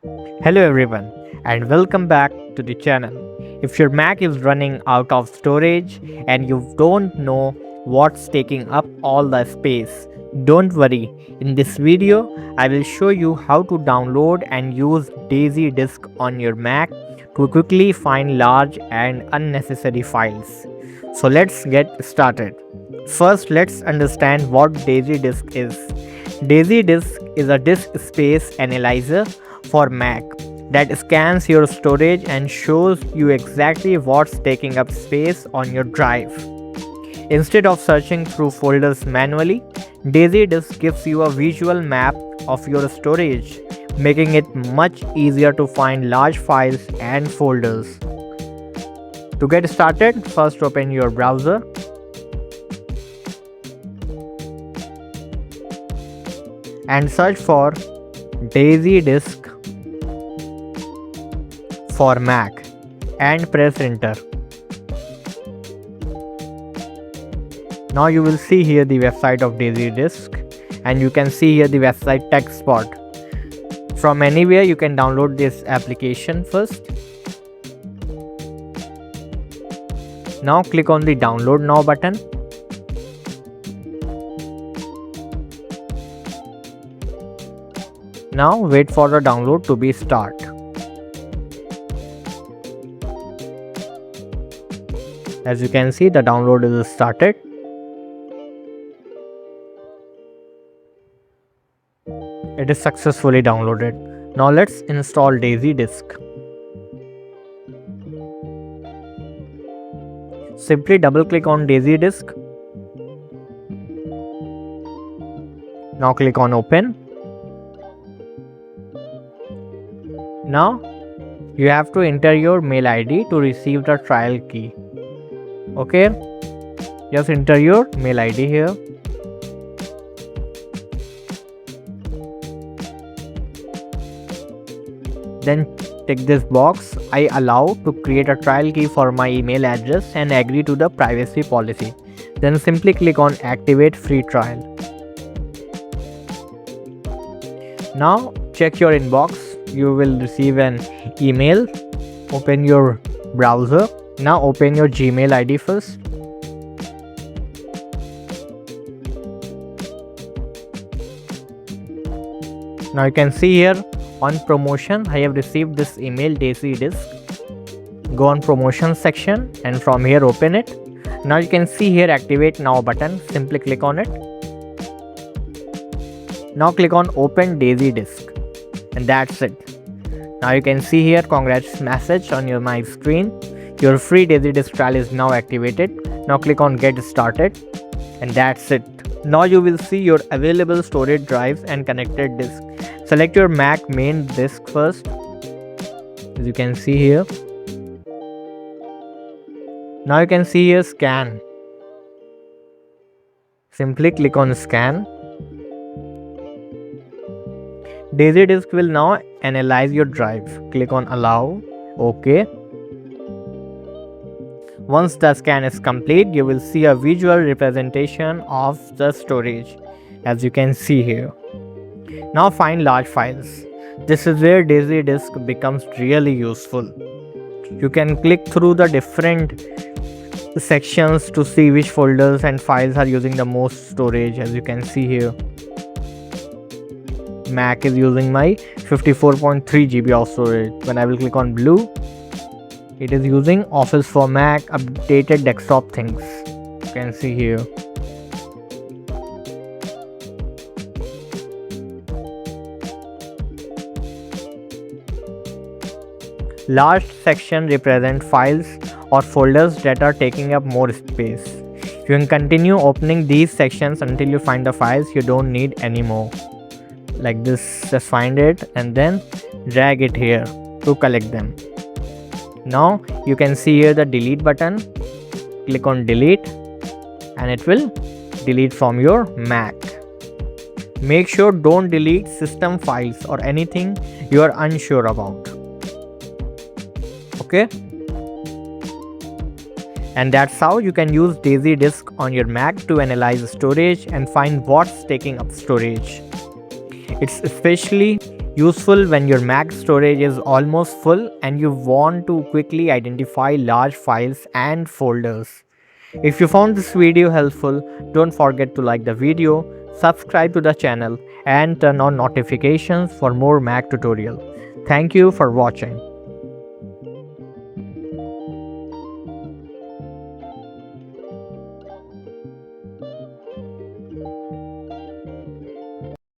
Hello everyone and welcome back to the channel. If your Mac is running out of storage and you don't know what's taking up all the space, don't worry. In this video, I will show you how to download and use DaisyDisk on your Mac to quickly find large and unnecessary files. So let's get started. First, let's understand what DaisyDisk is. DaisyDisk is a disk space analyzer for Mac that scans your storage and shows you exactly what's taking up space on your drive. Instead of searching through folders manually, DaisyDisk gives you a visual map of your storage, making it much easier to find large files and folders. To get started, first open your browser. And search for DaisyDisk for Mac and press enter. Now you will see here the website of DaisyDisk and you can see here the website text spot. From anywhere you can download this application first. Now click on the download now button. Now wait for the download to be start. As you can see, the download is started. It is successfully downloaded. Now let's install DaisyDisk. Simply double click on DaisyDisk. Now click on open. Now you have to enter your mail ID to receive the trial key. Okay, just enter your mail ID here. Then tick this box, I allow to create a trial key for my email address and agree to the privacy policy. Then simply click on activate free trial. Now check your inbox. You will receive an email. Open your browser. Now open your Gmail ID first. Now you can see here on promotion I have received this email DaisyDisk. Go on promotion section and from here open it. Now you can see here activate now button. Simply click on it. Now click on open DaisyDisk. And that's it. Now you can see here congrats message on my screen. Your free DaisyDisk trial is now activated. Now click on get started and that's it. Now you will see your available storage drives and connected disk. Select your Mac main disk first, as you can see here. Now you can see here scan. Simply click on scan. DaisyDisk will now analyze your drive. Click on allow. OK. Once the scan is complete, you will see a visual representation of the storage, as you can see here. Now find large files. This is where DaisyDisk becomes really useful. You can click through the different sections to see which folders and files are using the most storage, as you can see here. Mac is using my 54.3 GB of storage. When I will click on blue, it is using Office for Mac updated desktop things. You can see here. Large section represent files or folders that are taking up more space. You can continue opening these sections until you find the files you don't need anymore. Like this, just find it and then drag it here to collect them. Now you can see here the delete button. Click on delete and it will delete from your Mac. Make sure don't delete system files or anything you are unsure about. Okay, and that's how you can use DaisyDisk on your Mac to analyze storage and find what's taking up storage. It's especially Useful when your Mac storage is almost full and you want to quickly identify large files and folders. If you found this video helpful, don't forget to like the video, subscribe to the channel, and turn on notifications for more Mac tutorial. Thank you for watching.